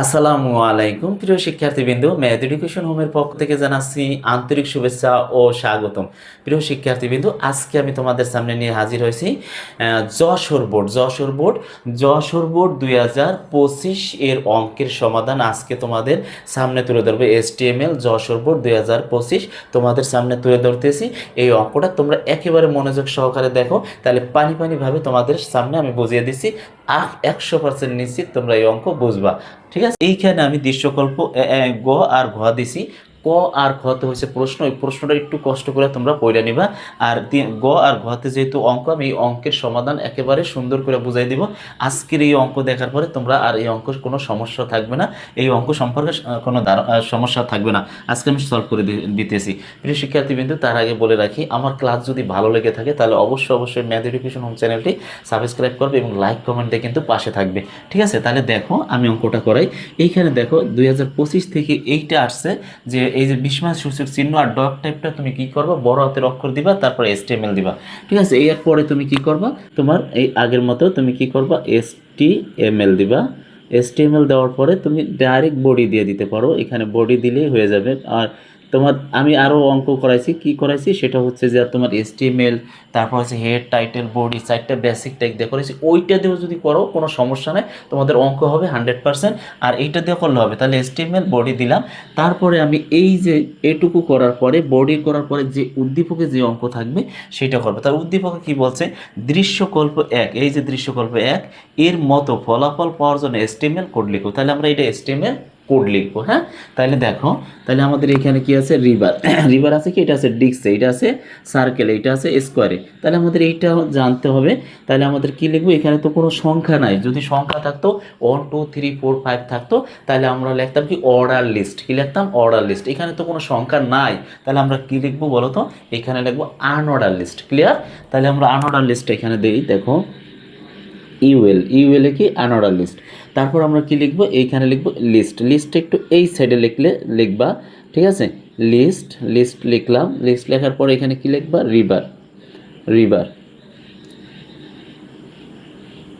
আসসালামু আলাইকুম প্রিয় শিক্ষার্থীবৃন্দ, ম্যাথ এডুকেশন হোমের পক্ষ থেকে জানাচ্ছি আন্তরিক শুভেচ্ছা ও স্বাগতম। প্রিয় শিক্ষার্থীবৃন্দ, আজকে আমি তোমাদের সামনে নিয়ে হাজির হয়েছি যশোর বোর্ড 2025 এর অঙ্কের সমাধান আজকে তোমাদের সামনে তুলে ধরবে। HTML যশোর বোর্ড 2025 তোমাদের সামনে তুলে ধরতেছি। এই অঙ্কটা তোমরা একেবারে মনোযোগ সহকারে দেখো, তাহলে পানিভাবে তোমাদের সামনে আমি বুঝিয়ে দিচ্ছি। 100% নিশ্চিত তোমরা এই অঙ্ক বুঝবা। ঠিক আছে, এইখানে আমি দৃশ্যকল্প গ আর ঘ দিছি। ক আর ঘতে হয়েছে প্রশ্ন, ওই প্রশ্নটা একটু কষ্ট করে তোমরা পড়ে নিবা। আর গ আর ঘতে যেহেতু অঙ্ক, আমি এই অঙ্কের সমাধান একেবারে সুন্দর করে বুঝাই দিব। আজকের এই অঙ্ক দেখার পরে তোমরা আর এই অঙ্ক কোনো সমস্যা থাকবে না, এই অঙ্ক সম্পর্কে কোনো সমস্যা থাকবে না। আজকে আমি সলভ করে দিতেছি। প্রিয় শিক্ষার্থীবৃন্দ, তার আগে বলে রাখি, আমার ক্লাস যদি ভালো লেগে থাকে তাহলে অবশ্যই ম্যাথ এডুকেশন হোম চ্যানেলটি সাবস্ক্রাইব করবে এবং লাইক কমেন্ট দিয়ে কিন্তু পাশে থাকবে। ঠিক আছে, তাহলে দেখো আমি অঙ্কটা করাই। এইখানে দেখো 2025 থেকে এইটা আসছে যে এই যে বিস্ময় সূচক চিহ্ন আর ডট টাইপটা তুমি কি করবা, বড় হাতের অক্ষর দিবা, তারপর HTML দিবা। ঠিক আছে, এর পরে তুমি কি করবা, তোমার এই আগের মতো তুমি কি করবা, HTML দিবা। HTML দেওয়ার পরে তুমি ডাইরেক্ট বডি দিয়ে দিতে পারো, এখানে বডি দিলেই হয়ে যাবে। আর তোমার আমি আরও অঙ্ক করাইছি, কি করাইছি সেটা হচ্ছে যে তোমার HTML, তারপর হচ্ছে হেড, টাইটেল, বডি, চারটা বেসিক ট্যাগ দিয়ে করেছি। ওইটা দিয়েও যদি করো কোনো সমস্যা নেই, তোমাদের অঙ্ক হবে 100%। আর এইটা দিয়ে করলে হবে। তাহলে HTML বডি দিলাম, তারপরে আমি এই যে এটুকু করার পরে বডি করার পরে যে উদ্দীপকে যে অঙ্ক থাকবে সেটা করবে। তার উদ্দীপকে কি বলছে, দৃশ্যকল্প 1, এই যে দৃশ্যকল্প 1 এর মতো ফলাফল পাওয়ার জন্য HTML কোড লিখো। তাহলে আমরা এটা HTML কোড লিখবো। হ্যাঁ, তাহলে দেখো, তাহলে আমাদের এখানে কি আছে, রিভার রিভার আছে, কি এটা আছে ডিস্ক, এটা আছে সার্কেল, এটা আছে স্কোয়ারে। তাহলে আমাদের এইটা জানতে হবে। তাহলে আমাদের কি লিখবো, এখানে তো কোনো সংখ্যা নাই। যদি সংখ্যা থাকতো 1 2 3 4 5 থাকতো, তাহলে আমরা লিখতাম কি অর্ডার লিস্ট। কি লিখতাম, অর্ডার লিস্ট। এখানে তো কোনো সংখ্যা নাই, তাহলে আমরা কি লিখবো বলো তো, এখানে লিখবো আনঅর্ডার লিস্ট। ক্লিয়ার? তাহলে আমরা আনঅর্ডার লিস্ট এখানে দিই, দেখো ইউএল কি আনঅর্ডার লিস্ট। তারপর আমরা কি লিখবো, এইখানে লিখবো লিস্ট একটু এই সাইডে লিখবা। ঠিক আছে, লিস্ট লিখলাম। লিস্ট লেখার পর এখানে কি লিখবা, রিভার।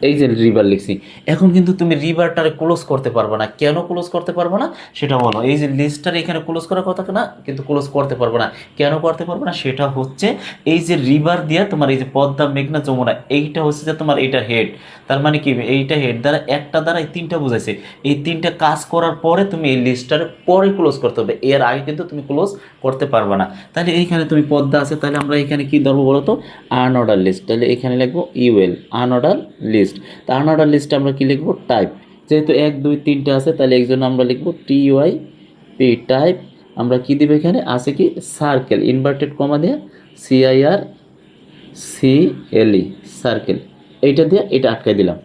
এই যে রিভার লিখছি। এখন কিন্তু তুমি রিভারটারে ক্লোজ করতে পারবে না। কেন ক্লোজ করতে পারবে না সেটা বলো। এই যে লিস্টটারে এখানে ক্লোজ করার কথা না, কিন্তু ক্লোজ করতে পারবে না। কেন করতে পারবে না সেটা হচ্ছে, এই যে রিভার দিয়ে তোমার এই যে পদ্মা, মেঘনা, যমুনা, এইটা হচ্ছে যে তোমার এইটা হেড। তার মানে কি, এইটা হেড দ্বারা একটা দ্বারা এই তিনটা বোঝাইছে। এই তিনটা কাজ করার পরে তুমি এই লিস্টটারে পরে ক্লোজ করতে হবে, এর আগে কিন্তু তুমি ক্লোজ করতে পারবে না। তাহলে এইখানে তুমি পদ্মা আছে, তাহলে আমরা এখানে কি ধরবো বলো তো, আনঅর্ডার লিস্ট। তাহলে এখানে লিখবো ইউএল আনঅর্ডার লিস্ট। তা আনঅর্ডার লিস্টে আমরা কি লিখবো, টাইপ। যেহেতু 1 2 3টে আছে, তাহলে এই জন্য আমরা লিখবো TYP টাইপ। আমরা কি দিব, এখানে আছে কি সার্কেল, ইনভার্টেড কমা দিয়ে CIRCLE সার্কেল, এইটা দিয়ে এটা আটকাই দিলাম।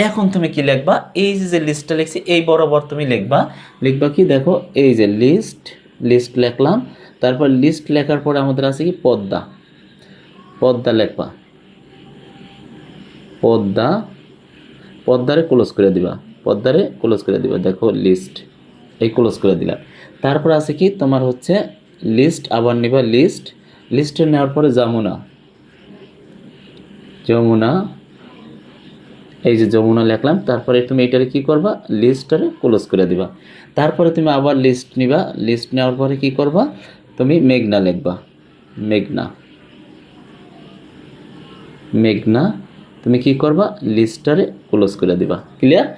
এখন তুমি কি লিখবা, এই যে লিস্টটা লিখছি এই বরাবর তুমি লিখবা কি, দেখো এই যে লিস্ট লিখলাম। তারপর লিস্ট লেখার পরে আমাদের আছে কি পদ্মা লিখবা, পদ্মারে ক্লোজ করে দিবা। দেখো লিস্ট, এই ক্লোজ করে দিলাম। তারপর আছে কি তোমার হচ্ছে লিস্ট, আবার নিবা লিস্টে নেওয়ার পরে যমুনা, এই যে যমুনা লিখলাম। তারপরে তুমি এটারে কি করবা, লিস্টটারে ক্লোজ করে দিবা। তারপরে তুমি আবার লিস্ট নিবা। লিস্ট নেওয়ার পরে কি করবা, তুমি মেঘনা লিখবা, মেঘনা তুমি কি করবা, লিস্টটারে ক্লোজ করে দিবা। ক্লিয়ার?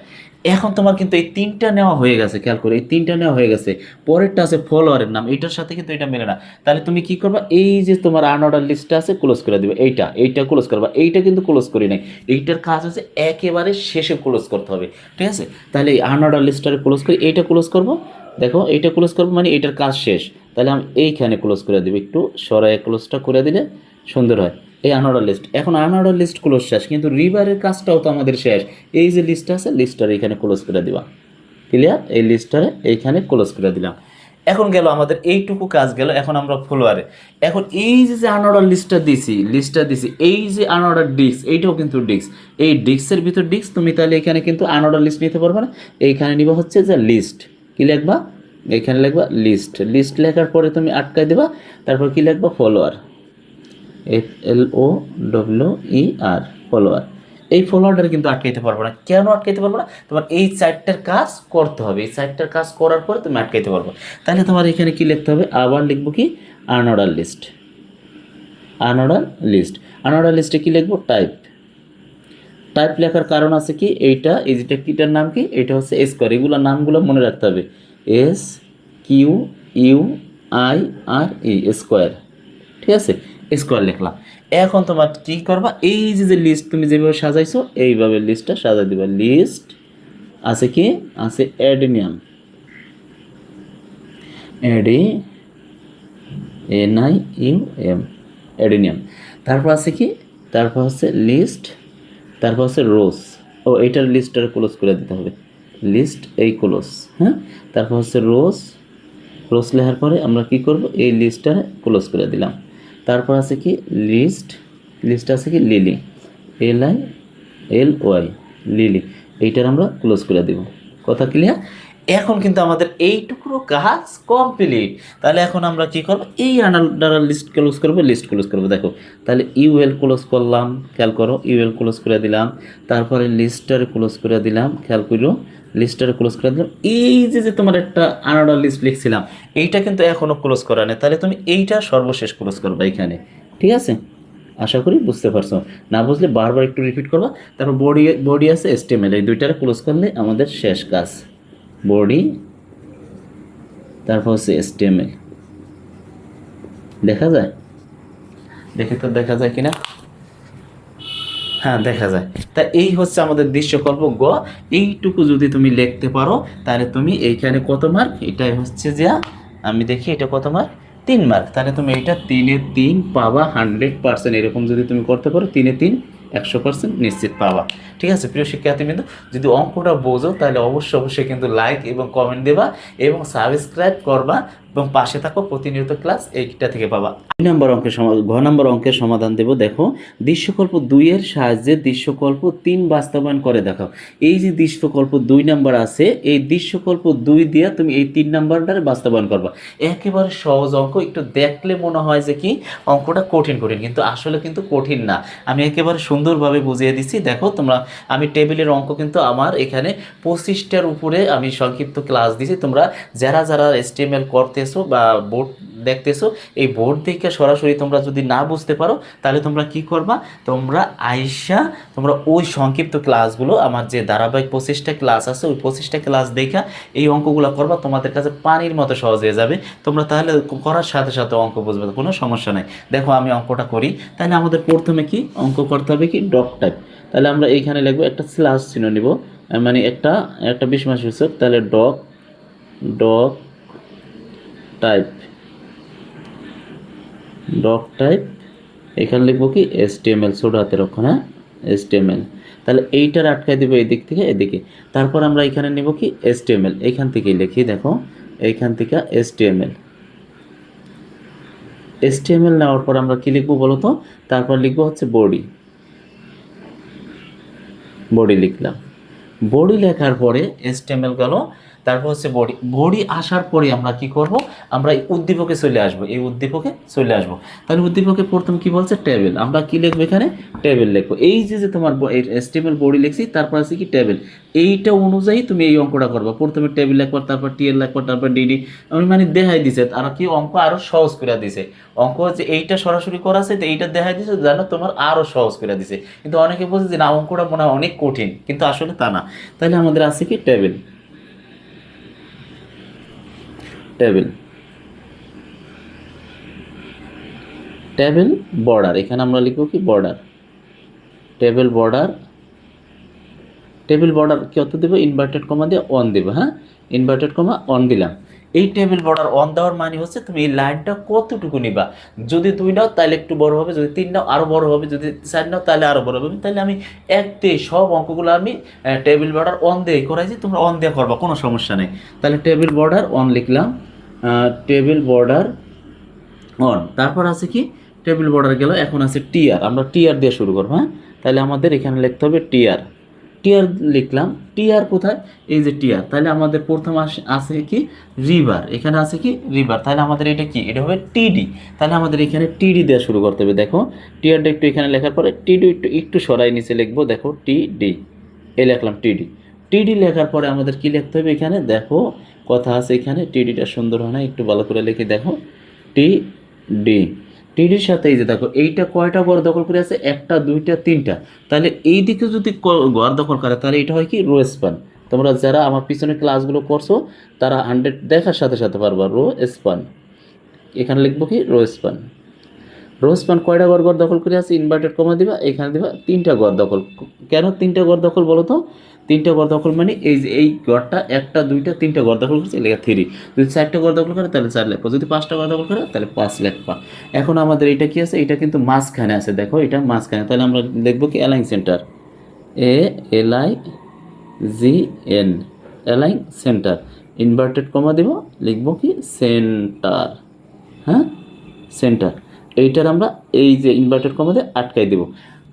এখন তোমার কিন্তু এই তিনটা নেওয়া হয়ে গেছে, খেয়াল করে এই তিনটা নেওয়া হয়ে গেছে। পরেরটা আছে ফলোয়ারের নাম, এইটার সাথে কিন্তু এটা মেলে না। তাহলে তুমি কি করবা, এই যে তোমার আনঅর্ডার লিস্টটা আছে ক্লোজ করে দিবে, এইটা ক্লোজ করবা। এইটা কিন্তু ক্লোজ করি নাই, এইটার কাজ হচ্ছে একেবারে শেষে ক্লোজ করতে হবে। ঠিক আছে, তাহলে এই আনঅর্ডার লিস্টটারে ক্লোজ করি, এইটা ক্লোজ করবো। দেখো এইটা ক্লোজ করবো মানে এইটার কাজ শেষ। তাহলে আমি এইখানে ক্লোজ করে দিব, একটু সরাই ক্লোজটা করে দিলে সুন্দর হয়। এই আনঅর্ডার লিস্ট, এখন আনঅর্ডার লিস্ট ক্লোজ শেষ, কিন্তু রিভারের কাজটাও তো আমাদের শেষ। এই যে লিস্ট আছে, লিস্টটারে এখানে ক্লোজ করে দিবা। ক্লিয়ার? এই লিস্টটারে এইখানে ক্লোজ করে দিলাম। এখন গেল আমাদের এইটুকু কাজ গেল। এখন আমরা ফলোয়ারে, এখন এই যে আনঅর্ডার লিস্টটা দিছি, এই যে আনঅর্ডার ডিস্ক, এইটাও কিন্তু ডিস্ক। এই ডিস্কের ভিতর ডিস্ক, তুমি তাহলে এখানে কিন্তু আনঅর্ডার লিস্ট নিতে পারবে না। এইখানে নিবা হচ্ছে যে লিস্ট। কি লিখবা, এখানে লিখবা লিস্ট লেখার পরে তুমি আটকাই দেবা। তারপর কি লিখবা, ফলোয়ার, FLOWER ফলোয়ার। এই ফলোয়ারটা কিন্তু আটকাইতে পারবো না। কেন আটকাইতে পারবো না? তোমার এই চারটার কাজ করতে হবে, এই চারটার কাজ করার পরে তুমি আটকাইতে পারবো। তাহলে তোমার এখানে কি লিখতে হবে? আবার লিখবো কি? Unorder list. Unorder list, unorder লিস্টে কি লিখবো? টাইপ। টাইপ লেখার কারণ আছে কি, এইটা এই যেটা কিটার নাম কি, এটা হচ্ছে স্কোয়ার। এগুলো নামগুলো মনে রাখতে হবে, S Q U I R E, square. ঠিক আছে, স্কোয়ার লিখলাম। এখন তোমার কি করবা, এই যে যে লিস্ট তুমি যেভাবে সাজাইছো এইভাবে লিস্টটা সাজাই দিবা। লিস্ট আছে কি, আছে adenium, A D N I U M, adenium. তারপর আছে কি, তারপর হচ্ছে লিস্ট, তারপর হচ্ছে রোজ। ও এইটার লিস্টটা ক্লোজ করে দিতে হবে, লিস্ট এই ক্লোজ। হ্যাঁ, তারপর হচ্ছে রোজ। রোজ লেখার পরে আমরা কি করব, এই লিস্টটা ক্লোজ করে দিলাম। তারপর আছে কি লিস্ট, লিস্ট আছে কি lily, L I L Y, lily. এইটার আমরা ক্লোজ করে দেব। কথা ক্লিয়ার? এখন কিন্তু আমাদের এইটুকুর কাজ কমপ্লিট। তাহলে এখন আমরা কি করব, এই আন্ডার লিস্ট ক্লোজ করব, লিস্ট ক্লোজ করব। দেখো, তাহলে ইউএল ক্লোজ করলাম, খেয়াল করো, ইউএল ক্লোজ করে দিলাম। তারপরে লিস্টার ক্লোজ করে দিলাম, খেয়াল করো, লিস্টার ক্লোজ করে দিলাম। এই যে যে তোমার একটা আনঅর্ডার লিস্ট লিখছিলাম, এইটা কিন্তু এখনও ক্লোজ করা নেই। তাহলে তুমি এইটা সর্বশেষ ক্লোজ করবে এখানে। ঠিক আছে, আশা করি বুঝতে পারছো। না বুঝলে বারবার একটু রিপিট করবা। তারপর বডি, বডি আছে এসটিএমএল, এই দুইটারে ক্লোজ করলে আমাদের শেষ কাজ। বডি, তারপর হচ্ছে এসটিএমএল। দেখা যায়? দেখে তো দেখা যায় কিনা? হ্যাঁ, দেখা যায়। তা এই হচ্ছে আমাদের দৃশ্যকল্প গ। এইটুকু যদি তুমি লিখতে পারো তাহলে তুমি এইখানে কত মার্ক, এটাই হচ্ছে যে আমি দেখি এটা কত মার্ক, 3 মার্ক। তাহলে তুমি এইটা 3-এ 3 পাবা 100%। এরকম যদি তুমি করতে পারো 3-এ 3 100% নিশ্চিত পাবা। ঠিক আছে প্রিয় শিক্ষার্থীবৃন্দ, যদি অঙ্কটা বোঝো তাহলে অবশ্যই কিন্তু লাইক এবং কমেন্ট দেবা এবং সাবস্ক্রাইব করবা এবং পাশে থাকো, প্রতিনিয়ত ক্লাস এইটা থেকে পাবা। 2 নম্বর অঙ্কের ঘ নম্বর অঙ্কের সমাধান দেব। দেখো, দৃশ্যকল্প 2 এর সাহায্যে দৃশ্যকল্প 3 বাস্তবায়ন করে দেখাও। এই যে দৃশ্যকল্প 2 নাম্বার আছে, এই দৃশ্যকল্প 2 দিয়ে তুমি এই 3 নাম্বারটারে বাস্তবায়ন করবা। একেবারে সহজ অঙ্ক, একটু দেখলে মনে হয় যে কি অঙ্কটা কঠিন কঠিন, কিন্তু আসলে কিন্তু কঠিন না। আমি একেবারে সুন্দরভাবে বুঝিয়ে দিচ্ছি। দেখো তোমরা, আমি টেবিলের অঙ্ক কিন্তু আমার এখানে 25টার উপরে আমি সংক্ষিপ্ত ক্লাস দিছি। তোমরা যারা যারা এসটিএমএল করতেছো বা বোর্ড দেখতেছো, এই বোর্ড দেখে সরাসরি তোমরা যদি না বুঝতে পারো তাহলে তোমরা কি করবা, তোমরা আইসা তোমরা ওই সংক্ষিপ্ত ক্লাসগুলো, আমার যে ধারাবাহিক 25টা ক্লাস আছে, ওই 25টা ক্লাস দেখা এই অঙ্কগুলো করবা। তোমাদের কাছে পানির মতো সহজ হয়ে যাবে। তোমরা তাহলে করার সাথে সাথে অঙ্ক বুঝবে, কোনো সমস্যা নেই। দেখো আমি অঙ্কটা করি। তাহলে আমাদের প্রথমে কি অঙ্ক করতে হবে, কি ডক টাইপ। তাহলে আমরা এইখানে লিখবো একটা স্ল্যাশ চিহ্ন নিব, মানে একটা একটা বিশমাস সূচক। তাহলে doc, doc type, doc type. এখানে লিখবো কি এসটিএমএল, ছোট হাতের অক্ষর, হ্যাঁ এসটিএমএল। তাহলে এইটার আটকায় দিব এদিক থেকে এদিকে। তারপর আমরা এখানে নিব কি এসটিএমএল, এইখান থেকেই লিখি। দেখো এইখান থেকে এসটিএমএল, এসটিএমএল নেওয়ার পর আমরা কি লিখবো বলো তো? তারপর লিখবো হচ্ছে বডি, বডি লিখলাম। বডি লেখার পরে এসটিএমএল গেল, তারপর হচ্ছে বডি। বডি আসার পরে আমরা কি করব, আমরা এই উদ্দীপকে চলে আসব, এই উদ্দীপকে চলে আসব। তাহলে উদ্দীপকে প্রথম কি বলছে, টেবিল। আমরা কি লিখবো এখানে, টেবিল লিখবো। এই যে যে তোমার এসটিএমএল বডি লিখছি, তারপর আছে কি টেবিল। এইটা অনুযায়ী তুমি এই অঙ্কটা করবা। প্রথমে টেবিল লিখবা, তারপর টিএল লিখবা, তারপর ডিডি। আমি মানে দেখাই দিছে, আর কি অঙ্ক আরো সহজ করে দিছে। অঙ্ক হচ্ছে এইটা সরাসরি করা আছে, তো এইটা দেখাই দিছে যেন তোমার আরো সহজ করে দিছে। কিন্তু অনেকে বলছে যে না অঙ্কটা মনে হয় অনেক কঠিন, কিন্তু আসলে তা না। তাহলে আমাদের আছে কি টেবিল, টেবিল, টেবিল বর্ডার। এখানে আমরা লিখব কি border, table border. Table border কত দেবো, ইনভার্টেড কমা দিয়ে অন দেবো। হ্যাঁ, ইনভার্টেড কমা অন দিলাম। এই টেবিল বর্ডার অন দেওয়ার মানে হচ্ছে তুমি এই লাইনটা কতটুকু নিবা। যদি 2 নাও তাহলে একটু বড় হবে, যদি 3 নাও আরও বড় হবে, যদি 4 নাও তাহলে আরও বড় হবে। তাহলে আমি এক দিয়ে সব অঙ্কগুলো আমি টেবিল বর্ডার অন দিয়ে করাইছি, তোমরা অন দিয়ে করবা, কোনো সমস্যা নেই। তাহলে টেবিল বর্ডার অন লিখলাম, টেবিল বর্ডার অন। তারপর আছে কি টেবিল বর্ডার গেল, এখন আছে টিআর। আমরা টিআর দিয়ে শুরু করবো। হ্যাঁ, তাহলে আমাদের এখানে লিখতে হবে টিআর, টিয়ার লিখলাম, টিয়ার কোথায়, এই যে টিয়ার, তাহলে আমাদের প্রথম আছে কি রিভার, এখানে আছে কি রিভার, তাহলে আমাদের এটা কি, এটা হবে টিডি, তাহলে আমাদের এখানে টিডি দেওয়া শুরু করতে হবে। দেখো টিয়ারটা একটু এখানে লেখার পরে টিডি একটু একটু সরাই নিচে লিখবো, দেখো টিডি, এই লিখলাম টিডি। টিডি লেখার পরে আমাদের কি লিখতে হবে এখানে, দেখো কথা আছে এখানে, টিডিটা সুন্দর হয় না, একটু ভালো করে লিখে দেখো, টিডি। টিডির সাথে এই যে দেখো এইটা কয়টা ঘর দখল করে আছে, একটা দুইটা তিনটা, তাহলে এই দিকে যদি ঘর দখল করে তাহলে এটা হয় কি রো স্পান। তোমরা যারা আমার পিছনে ক্লাসগুলো করছো তারা 100 দেখার সাথে সাথে পারবা রো স্পান। এখানে লিখবো কি রো স্পান। রো স্পান কয়টা ঘর ঘর দখল করে আছে, ইনভার্টেড কমা দিবা, এখানে দিবা তিনটা ঘর দখল। কেন তিনটা ঘর দখল বলো তো, তিনটা ঘর দখল মানে এই যে এই ঘরটা একটা দুইটা তিনটা ঘর দখল করছে, লেখা 3। যদি 4টা ঘর দখল করে তাহলে 4 লেখবা, যদি 5টা ঘর দখল করে তাহলে 5 লেখবা। এখন আমাদের এটা কি আছে, এটা কিন্তু মাঝখানে আছে, দেখো এটা মাঝখানে, তাহলে আমরা লিখবো কি align centre, ALIGN, align centre, inverted comma দেব, লিখবো কি সেন্টার, হ্যাঁ সেন্টার। এইটার আমরা এই যে ইনভার্টেড কমা দিয়ে আটকাই দেব।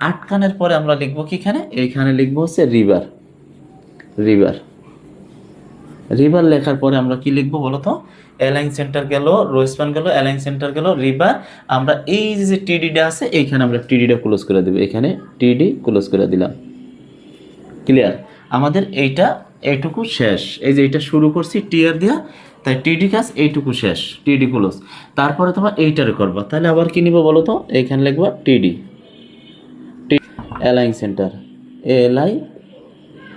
আটকানোর পরে আমরা লিখবো কি এখানে, এইখানে লিখবো হচ্ছে রিভার, রিভার, রিভার লেখার পরে আমরা কি লিখবো বলো তো, অ্যালাইন সেন্টার গেল, রোস্পান গেল, অ্যালাইন সেন্টার গেল, রিভার। আমরা এই যে টিডিটা আছে এইখানে আমরা টিডিটা ক্লোজ করে দেবো, এখানে টিডি ক্লোজ করে দিলাম। ক্লিয়ার, আমাদের এইটা এইটুকু শেষ। এই যে এইটা শুরু করছি টিয়ার দিয়া, তাই টিডি কাজ এইটুকু শেষ, টিডি ক্লোজ। তারপরে তোমার এইটারে করবা, তাহলে আবার কি নিব বলো তো, এইখানে লিখবা টিডি, অ্যালাইন সেন্টার, এএলআই,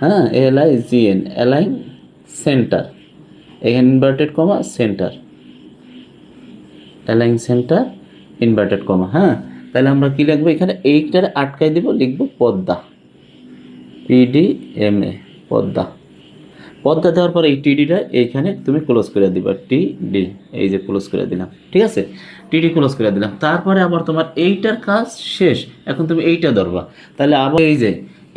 হ্যাঁ ALIGN, অ্যালাইন সেন্টার, এখানে inverted comma centre, align centre inverted কমা, হ্যাঁ। তাহলে আমরা কি লিখবো এখানে, এইটারে আটকাই দিব, লিখবো পদ্মা, PDMA, পদ্মা। পদ্মা দেওয়ার পরে এই টিডিটা এইখানে তুমি ক্লোজ করে দিবা, টিডি, এই যে ক্লোজ করে দিলাম, ঠিক আছে, টিডি ক্লোজ করে দিলাম। তারপরে আবার তোমার এইটার কাজ শেষ, এখন তুমি এইটা ধরবা, তাহলে আবার এই যে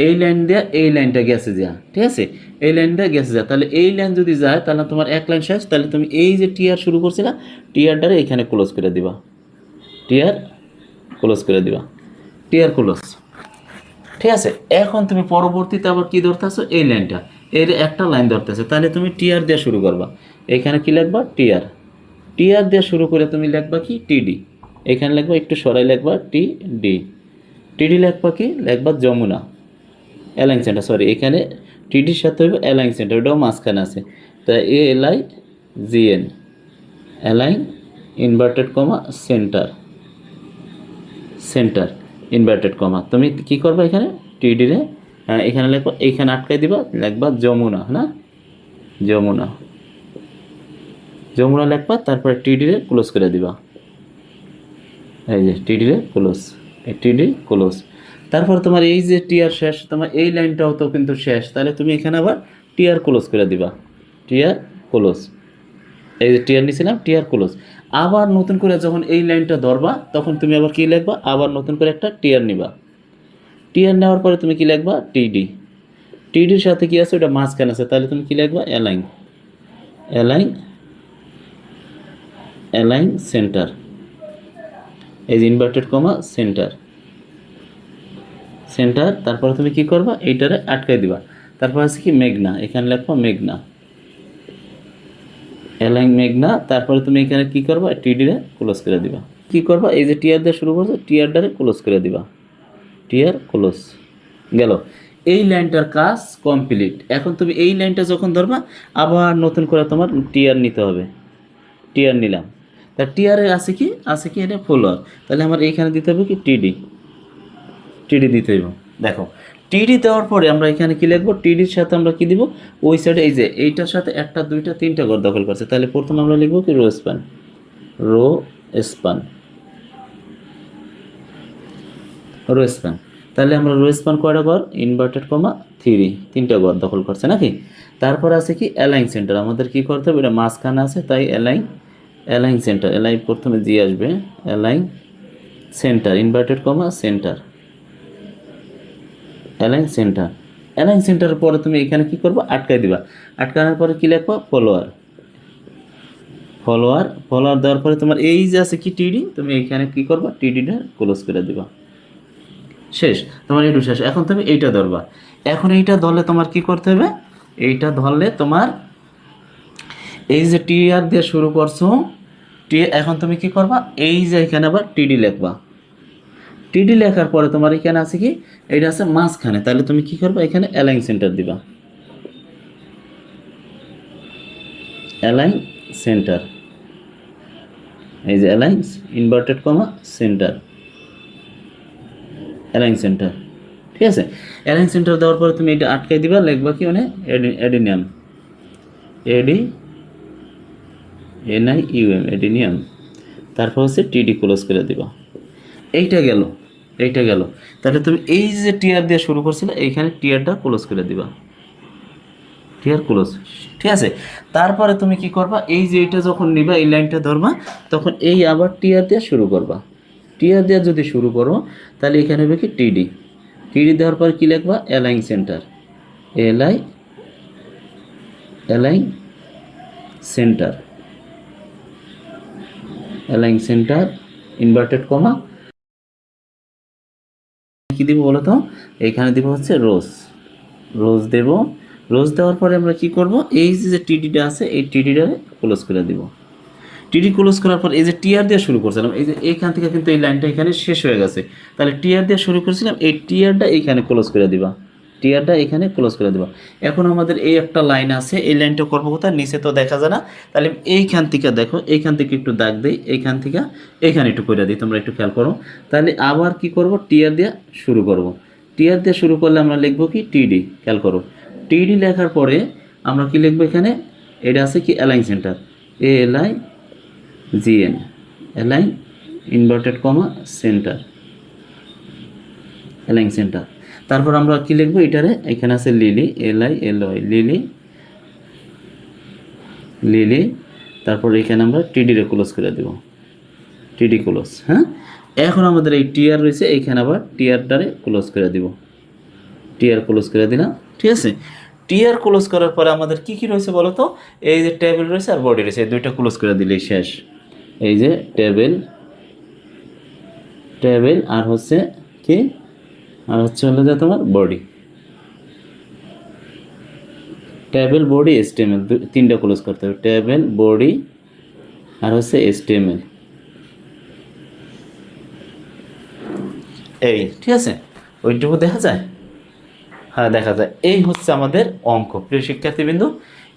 এই লাইন দেওয়া, এই লাইনটা গেছে যা, ঠিক আছে, এই লাইনটা গেছে যা, তাহলে এই লাইন যদি যায় তাহলে তোমার এক লাইন শেষ, তাহলে তুমি এই যে টিয়ার শুরু করছিলা টিয়ারটারে এখানে ক্লোজ করে দিবা, টিয়ার ক্লোজ করে দিবা, টিয়ার ক্লোজ, ঠিক আছে। এখন তুমি পরবর্তীতে আবার কি ধরতেছো, এই লাইনটা, এর একটা লাইন ধরতেছে, তাহলে তুমি টিয়ার দিয়ে শুরু করবা, এখানে কি লিখবা টিয়ার, টিয়ার দিয়ে শুরু করে তুমি লিখবা কি টিডি, এখানে লিখবা একটু সরাই লিখবা টিডি, টিডি লিখবা কি লিখবা যমুনা, অ্যালাইন সেন্টার, সরি এখানে টিডির সাথে হইব অ্যালাইন সেন্টার, ওটাও মাঝখানে আছে, তা ALIGN, align inverted comma centre, centre inverted কমা, তুমি কি করবা এখানে টিডি রে, এখানে লিখবা, এইখানে আটকাই দিবা, লিখবা যমুনা, না যমুনা, যমুনা লিখবা, তারপরে টিডি রে ক্লোজ করে দিবা, এই যে টিডি রে ক্লোজ, এই টিডি ক্লোজ। তারপর তোমার এই যে টিয়ার শেষ, তোমার এই লাইনটাও তো কিন্তু শেষ, তাহলে তুমি এখানে আবার টিয়ার ক্লোজ করে দিবা, টিয়ার ক্লোজ, এই যে টিয়ার নিছিলাম টিয়ার ক্লোজ। আবার নতুন করে যখন এই লাইনটা ধরবা তখন তুমি আবার কি লিখবা, আবার নতুন করে একটা টিয়ার নিবা, টিয়ার নেওয়ার পরে তুমি কি লিখবা টিডি, টিডির সাথে কি আছে ওটা মাঝখানে আছে, তাহলে তুমি কি লিখবা অ্যালাইন, অ্যালাইন, অ্যালাইন সেন্টার, এই যে ইনভার্টেড কমা সেন্টার, সেন্টার। তারপরে তুমি কি করবা, এইটারে আটকাই দিবা, তারপর আছে কি মেঘনা, এখানে লিখবা মেঘনা, অ্যালাইন মেঘনা। তারপরে তুমি এখানে কি করবা, টিডিরে ক্লোজ করে দিবা, কি করবা, এই যে টিয়ার দিয়ে শুরু করছো টিয়ারটারে ক্লোজ করে দিবা, টিয়ার ক্লোজ গেল। এই লাইনটার কাজ কমপ্লিট। এখন তুমি এই লাইনটা যখন ধরবা আবার নতুন করে তোমার টিয়ার নিতে হবে, টিয়ার নিলাম, তা টিয়ারে আছে কি, আছে কি এটা ফলোয়ার, তাহলে আমার এইখানে দিতে হবে কি টিডি, টিডি দিতে হবে। দেখো টিডি দেওয়ার পরে আমরা এখানে কি লিখবো, টিডির সাথে আমরা কি দিব, ওই সাইডে এই যে এইটার সাথে একটা দুইটা তিনটা ঘর দখল করছে, তাহলে প্রথমে আমরা লিখবো কি row span, row span, row span. তাহলে আমরা রো স্পান কয়টা ঘর, ইনভার্টেড কমা 3, তিনটা ঘর দখল করছে নাকি। তারপর আছে কি অ্যালাইন সেন্টার, আমাদের কি করতে হবে, এটা মাঝখানে আছে তাই অ্যালাইন, অ্যালাইন সেন্টার, অ্যালাইন প্রথমে জি আসবে, অ্যালাইন সেন্টার ইনভার্টেড কমা সেন্টার, অ্যালাইন সেন্টার। অ্যালাইন সেন্টারের পরে তুমি এখানে কি করবা, আটকাই দিবা, আটকানোর পরে কি লিখবা ফলোয়ার, ফলোয়ার, ফলোয়ার দেওয়ার পরে তোমার এই যে আছে কি টিডি, তুমি এইখানে কি করবা টিডিটা ক্লোজ করে দিবা, শেষ, তোমার এটু শেষ। এখন তুমি এইটা ধরবা। এখন এইটা ধরলে তোমার কি করতে হবে, এইটা ধরলে তোমার এই যে টি আর দিয়ে শুরু করছো, টি, এখন তুমি কি করবা, এই যে এখানে আবার টিডি লিখবা। টিডি লেখার পরে তোমার এখানে আছে কি, এটা আছে মাঝখানে, তাহলে তুমি কি করবা, এখানে অ্যালাইন সেন্টার দিবা। অ্যালাইন সেন্টার, এই যে align inverted comma centre, align centre. ঠিক আছে, অ্যালাইন সেন্টার দেওয়ার পরে তুমি এটা আটকাই দিবা, লিখবা কি মানে এডিনিয়াম, এডি NIUM, এডিনিয়াম। তারপর হচ্ছে টিডি ক্লোজ করে দিবা। এইটা গেল, এইটা গেল। তাহলে তুমি এই যে টিয়ার দিয়ে শুরু করছিলে, এইখানে টিয়ারটা ক্লোজ করে দিবা, টিয়ার ক্লোজ। ঠিক আছে, তারপরে তুমি কি করবা, এই যে এইটা যখন নিবা, এই লাইনটা ধরবা, তখন এই আবার টিয়ার দিয়ে শুরু করবা। টিয়ার দিয়ে যদি শুরু করো, তাহলে এখানে হবে কি টিডি। টিডি দেওয়ার পর কি লিখবা, align centre, align centre, align centre inverted কমা কি দিব বলো তো, এখানে দিব হচ্ছে রোজ, রোজ দেব। রোজ দেওয়ার পরে আমরা কি করব, এই যে টিডিটা আছে এই টিডিটা ক্লোজ করে দিব। টিডি ক্লোজ করার পর এই যে টিআর দিয়ে শুরু করছিলাম, এই যে এইখান থেকে কিন্তু এই লাইনটা এখানে শেষ হয়ে গেছে, তাহলে টিআর দিয়ে শুরু করেছিলাম, এই টিআরটা এইখানে ক্লোজ করে দিবা, টিআরটা এখানে ক্লোজ করে দিবা। এখন আমাদের এই একটা লাইন আছে, এই লাইনটা করবো কোথায়, নিচে তো দেখা যায় না, তাহলে এইখান থেকে দেখো, এইখান থেকে একটু দাগ দিই, এইখান থেকে এইখানে একটু করে দিই, তোমরা একটু খেয়াল করো। তাহলে আবার কি করব, টিআর দিয়ে শুরু করব। টিআর দিয়ে শুরু করলে আমরা লিখবো কি টিডি, খেয়াল করো। টিডি লেখার পরে আমরা কি লিখবো, এখানে এটা আছে কি align centre, ALIGN, align inverted comma centre, align centre. তারপর আমরা কি লিখবো, এটারে এখানে আছে লিলি, LILY, লিলি, লিলি। তারপর এখানে আমরা টিডি রে ক্লোজ করে দেব, টিডি ক্লোজ। হ্যাঁ, এখন আমাদের এই টিআর রয়েছে, এইখানে আবার টিআরটারে ক্লোজ করে দিব, টিআর ক্লোজ করে দিলাম। ঠিক আছে, টিআর ক্লোজ করার পরে আমাদের কি কি রয়েছে বলো তো, এই যে টেবিল রয়েছে আর বডি রয়েছে, এই দুইটা ক্লোজ করে দিলেই শেষ। এই যে টেবিল, টেবিল আর হচ্ছে কি, আর হচ্ছে হলো যে তোমার বডি, টেবিল বডি HTML, তিনটা ক্লোজ করতে হবে, টেবিল বডি আর হচ্ছে HTML। এই ঠিক আছে, ওইটুকু দেখা যায়, হ্যাঁ দেখা যায়। এই হচ্ছে আমাদের অঙ্ক, প্রিয় শিক্ষার্থীবৃন্দ,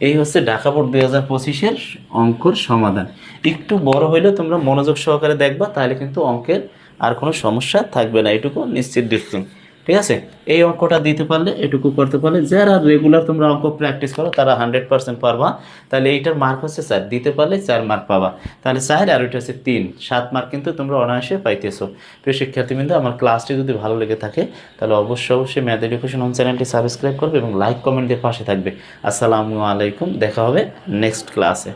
এই হচ্ছে ঢাকা বোর্ড 2025-এর অঙ্কর সমাধান। একটু বড় হইলে তোমরা মনোযোগ সহকারে দেখবা, তাহলে কিন্তু অঙ্কের আর কোনো সমস্যা থাকবে না, এটুকু নিশ্চিত দিচ্ছি। ঠিক আছে, এই অঙ্কটা দিতে পারলে, এটুকু করতে পারলে, যারা রেগুলার তোমরা অঙ্ক প্র্যাকটিস করো তারা 100% পারবা। তাহলে এইটার মার্ক হচ্ছে 4, দিতে পারলে 4 মার্ক পাবা। তাহলে 4 আর ওইটা হচ্ছে 3, 7 মার্ক কিন্তু তোমরা অনায়াসে পাইতেছো। প্রিয় শিক্ষার্থীবৃন্দ, আমার ক্লাসটি যদি ভালো লেগে থাকে তাহলে অবশ্যই ম্যাথ এডুকেশন হোম চ্যানেলটি সাবস্ক্রাইব করবে এবং লাইক কমেন্ট দিয়ে পাশে থাকবে। আসসালামু আলাইকুম, দেখা হবে নেক্সট ক্লাসে।